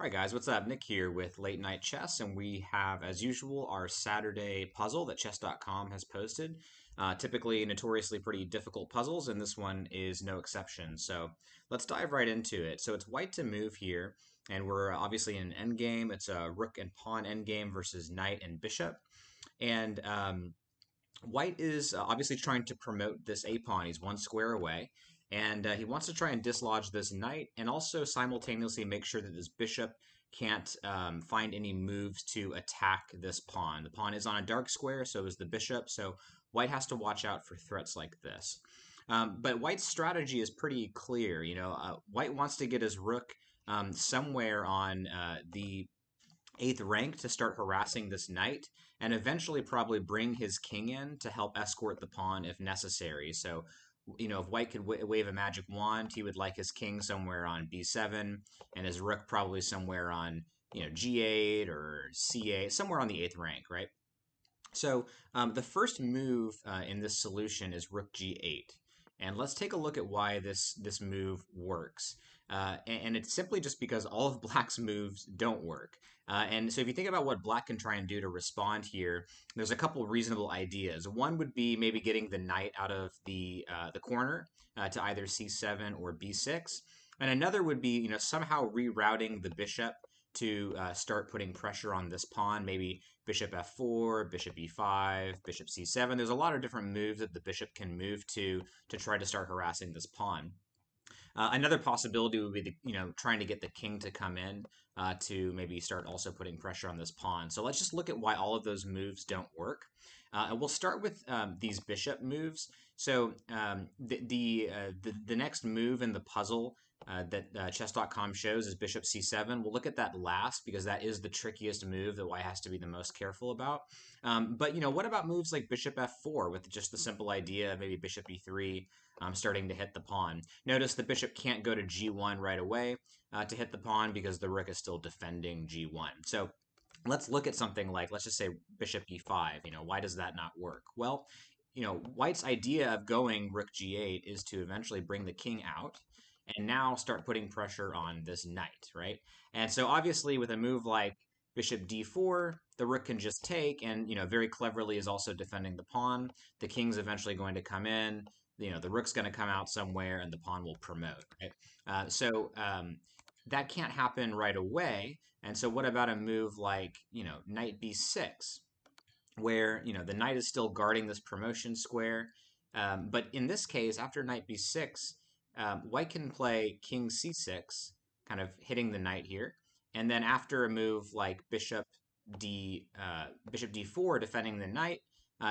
All right, guys, what's up? Nick here with Late Night Chess, and we have, as usual, our Saturday puzzle that chess.com has posted. Typically, notoriously pretty difficult puzzles, and this one is no exception. So let's dive right into it. So it's white to move here, and we're obviously in an endgame. It's a rook and pawn endgame versus knight and bishop. And White is obviously trying to promote this a pawn. He's one square away, and he wants to try and dislodge this knight, and also simultaneously make sure that this bishop can't find any moves to attack this pawn. The pawn is on a dark square, so is the bishop. So White has to watch out for threats like this. But White's strategy is pretty clear. White wants to get his rook somewhere on the eighth rank to start harassing this knight and eventually probably bring his king in to help escort the pawn if necessary. So, if White could wave a magic wand, he would like his king somewhere on b7 and his rook probably somewhere on, g8 or c8, somewhere on the eighth rank, right? So the first move in this solution is rook g8. And let's take a look at why this move works. And it's simply just because all of Black's moves don't work. And so if you think about what Black can try and do to respond here, there's a couple reasonable ideas. One would be maybe getting the knight out of the corner to either c7 or b6. And another would be, somehow rerouting the bishop to start putting pressure on this pawn, maybe bishop f4, bishop e5, bishop c7. There's a lot of different moves that the bishop can move to try to start harassing this pawn. Another possibility would be trying to get the king to come in to maybe start also putting pressure on this pawn. So let's just look at why all of those moves don't work. And we'll start with these bishop moves. So the next move in the puzzle that chess.com shows is bishop c7. We'll look at that last because that is the trickiest move that White has to be the most careful about. But what about moves like bishop f4 with just the simple idea of maybe bishop e3 starting to hit the pawn? Notice the bishop can't go to g1 right away to hit the pawn because the rook is still defending g1. So let's look at something like, let's just say bishop e5. Why does that not work? Well, White's idea of going rook g8 is to eventually bring the king out and now start putting pressure on this knight, right? And so obviously with a move like bishop d4, the rook can just take and, very cleverly is also defending the pawn. The king's eventually going to come in. The rook's going to come out somewhere and the pawn will promote, right? That can't happen right away. And so what about a move like, knight b6, where, the knight is still guarding this promotion square. But in this case, after knight b6, White can play king c6, kind of hitting the knight here. And then after a move like bishop d4, defending the knight,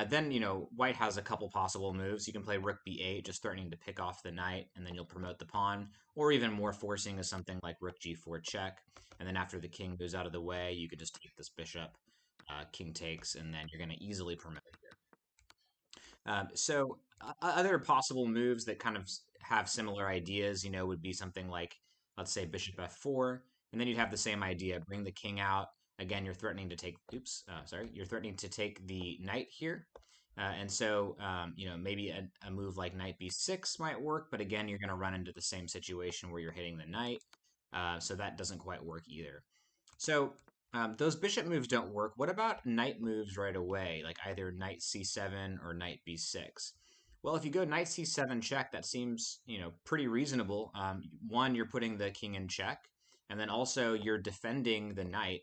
then, White has a couple possible moves. You can play rook b8, just threatening to pick off the knight, and then you'll promote the pawn. Or even more forcing is something like rook g4 check. And then after the king moves out of the way, you could just take this bishop, king takes, and then you're going to easily promote here. Other possible moves that kind of have similar ideas, would be something like, let's say, bishop f4. And then you'd have the same idea, bring the king out. Again, you're threatening to take, you're threatening to take the knight here. Maybe a move like knight b6 might work, but again, you're going to run into the same situation where you're hitting the knight. So that doesn't quite work either. So those bishop moves don't work. What about knight moves right away, like either knight c7 or knight b6? Well, if you go knight c7 check, that seems, pretty reasonable. One, you're putting the king in check, and then also you're defending the knight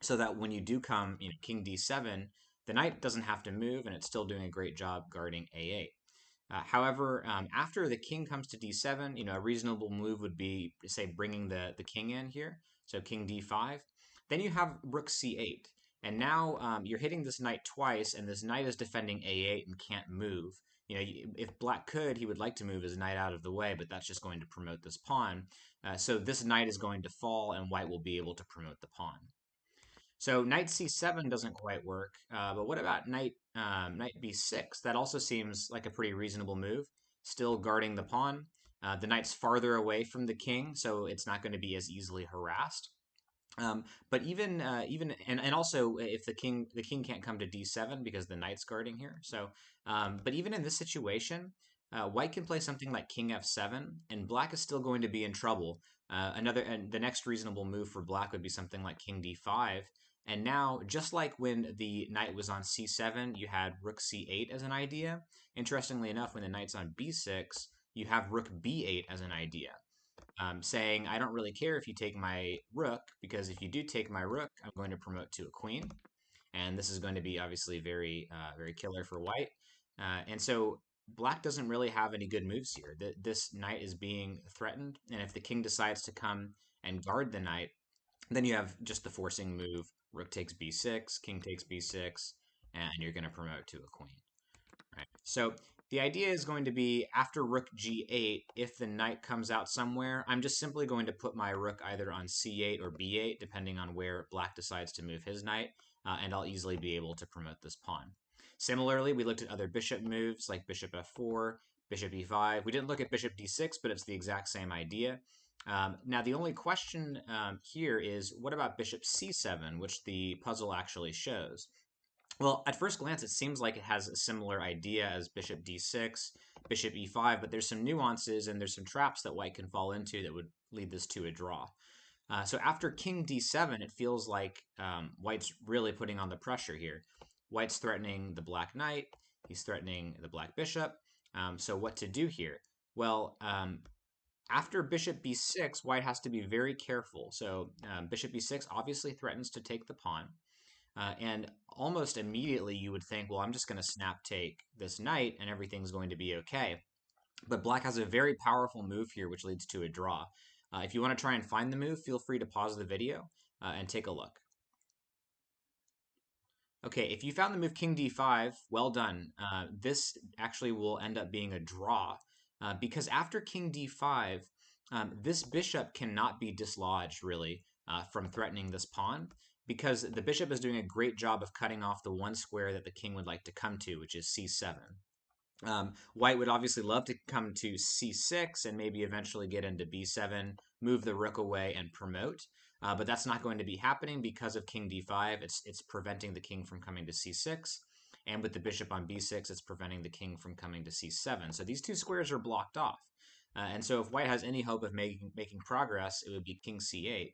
so that when you do come, king d7, the knight doesn't have to move, and it's still doing a great job guarding a8. However, after the king comes to d7, a reasonable move would be, say, bringing the king in here, so king d5. Then you have rook c8, and now you're hitting this knight twice, and this knight is defending a8 and can't move. If Black could, he would like to move his knight out of the way, but that's just going to promote this pawn. So this knight is going to fall, and White will be able to promote the pawn. So knight c7 doesn't quite work, but what about knight b6? That also seems like a pretty reasonable move, still guarding the pawn. The knight's farther away from the king, so it's not going to be as easily harassed. But and also if the king can't come to d7 because the knight's guarding here. So, but even in this situation, White can play something like king f7, and Black is still going to be in trouble And the next reasonable move for black would be something like king d5. And now, just like when the knight was on c7, you had rook c8 as an idea. Interestingly enough, when the knight's on b6, you have rook b8 as an idea, saying, I don't really care if you take my rook, because if you do take my rook, I'm going to promote to a queen. And this is going to be obviously very killer for white. And so black doesn't really have any good moves here. This knight is being threatened, and if the king decides to come and guard the knight, then you have just the forcing move: rook takes b6, king takes b6, and you're going to promote to a queen. Right. So the idea is going to be after rook g8, if the knight comes out somewhere, I'm just simply going to put my rook either on c8 or b8, depending on where black decides to move his knight, and I'll easily be able to promote this pawn. Similarly, we looked at other bishop moves like bishop f4, bishop e5. We didn't look at bishop d6, but it's the exact same idea. Now, the only question here is, what about bishop c7, which the puzzle actually shows? Well, at first glance, it seems like it has a similar idea as bishop d6, bishop e5, but there's some nuances and there's some traps that white can fall into that would lead this to a draw. So after king d7, it feels like white's really putting on the pressure here. White's threatening the black knight. He's threatening the black bishop. So what to do here? Well, after bishop b6, white has to be very careful. So bishop b6 obviously threatens to take the pawn. And almost immediately you would think, well, I'm just going to snap take this knight and everything's going to be okay. But black has a very powerful move here, which leads to a draw. If you want to try and find the move, feel free to pause the video and take a look. Okay, if you found the move king d5, well done. This actually will end up being a draw because after king d5, this bishop cannot be dislodged really from threatening this pawn, because the bishop is doing a great job of cutting off the one square that the king would like to come to, which is c7. White would obviously love to come to c6 and maybe eventually get into b7, move the rook away, and promote. But that's not going to be happening because of king d5. It's preventing the king from coming to c6. And with the bishop on b6, it's preventing the king from coming to c7. So these two squares are blocked off. And so if white has any hope of making progress, it would be king c8.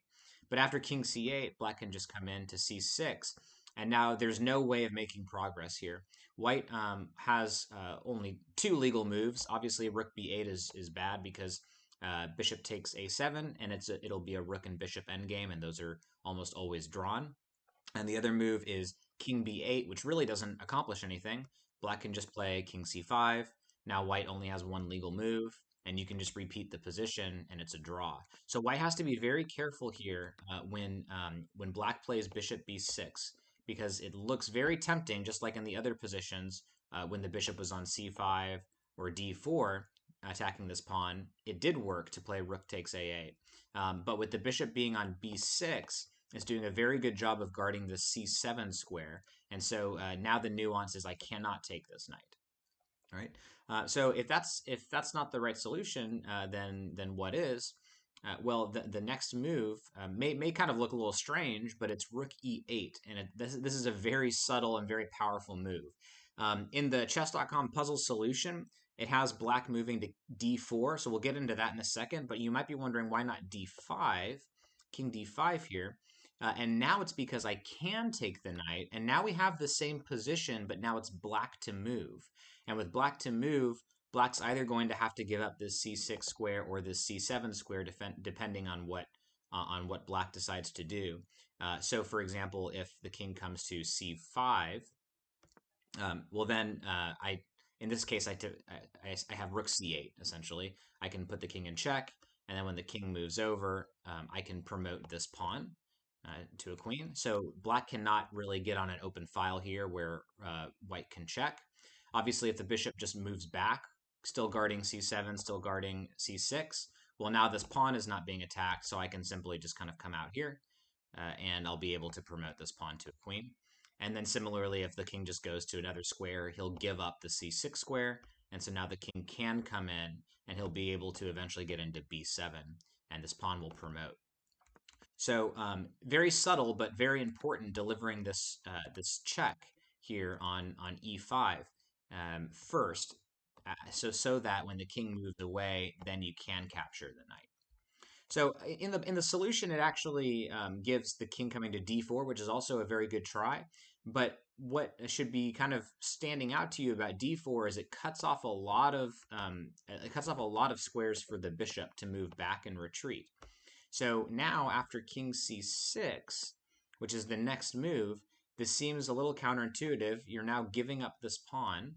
But after king c8, black can just come in to c6. And now there's no way of making progress here. White has only two legal moves. Obviously, rook b8 is bad because bishop takes a7, and it'll be a rook and bishop endgame, and those are almost always drawn. And the other move is king b8, which really doesn't accomplish anything. Black can just play king c5. Now white only has one legal move, and you can just repeat the position, and it's a draw. So white has to be very careful here when black plays bishop b6, because it looks very tempting, just like in the other positions when the bishop was on c5 or d4 attacking this pawn. It did work to play rook takes a8. But with the bishop being on b6, it's doing a very good job of guarding the c7 square. And so now the nuance is I cannot take this knight. All right. So if that's not the right solution, then what is? Well, the next move may kind of look a little strange, but it's rook e8, and this is a very subtle and very powerful move. In the chess.com puzzle solution, it has black moving to d4, so we'll get into that in a second. But you might be wondering, why not d5, king d5 here? And now it's because I can take the knight, and now we have the same position, but now it's black to move. And with black to move, black's either going to have to give up this c6 square or this c7 square, depending on what black decides to do. So, for example, if the king comes to c5, well then in this case I have rook c8 essentially. I can put the king in check, and then when the king moves over, I can promote this pawn to a queen. So black cannot really get on an open file here where white can check. Obviously, if the bishop just moves back, still guarding c7, still guarding c6, well, now this pawn is not being attacked, so I can simply just kind of come out here, and I'll be able to promote this pawn to a queen. And then similarly, if the king just goes to another square, he'll give up the c6 square, and so now the king can come in, and he'll be able to eventually get into b7, and this pawn will promote. So very subtle, but very important, delivering this check here on e5 first, so that when the king moves away, then you can capture the knight. So in the solution, it actually gives the king coming to d4, which is also a very good try. But what should be kind of standing out to you about d4 is it cuts off a lot of squares for the bishop to move back and retreat. So now after king c6, which is the next move, this seems a little counterintuitive. You're now giving up this pawn,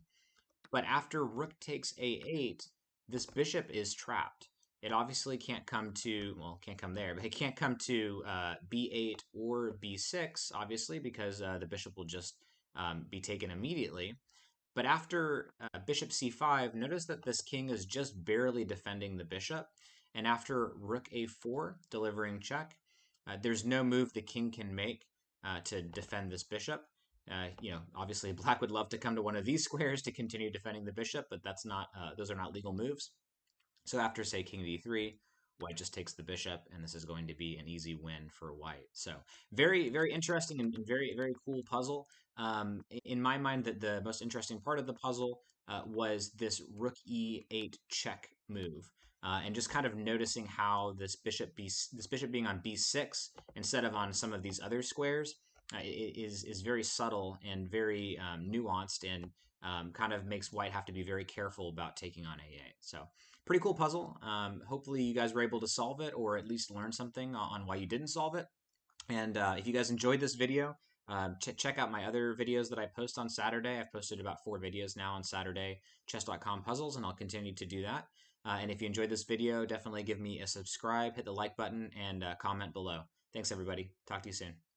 but after rook takes a8, this bishop is trapped. It obviously can't come to, well, can't come there, but it can't come to b8 or b6, obviously, because the bishop will just be taken immediately. But after bishop c5, notice that this king is just barely defending the bishop. And after rook a4, delivering check, there's no move the king can make to defend this bishop. Obviously, black would love to come to one of these squares to continue defending the bishop, but that's not; those are not legal moves. So after, say, king d3, white just takes the bishop, and this is going to be an easy win for white. So very, very interesting and very, very cool puzzle. In my mind, the most interesting part of the puzzle was this rook e8 check move. And just kind of noticing how this bishop being on b6 instead of on some of these other squares is very subtle and very nuanced, and kind of makes white have to be very careful about taking on a8. So pretty cool puzzle. Hopefully you guys were able to solve it, or at least learn something on why you didn't solve it. And if you guys enjoyed this video, check out my other videos that I post on Saturday. I've posted about 4 videos now on Saturday, chess.com puzzles, and I'll continue to do that. And if you enjoyed this video, definitely give me a subscribe, hit the like button, and comment below. Thanks, everybody. Talk to you soon.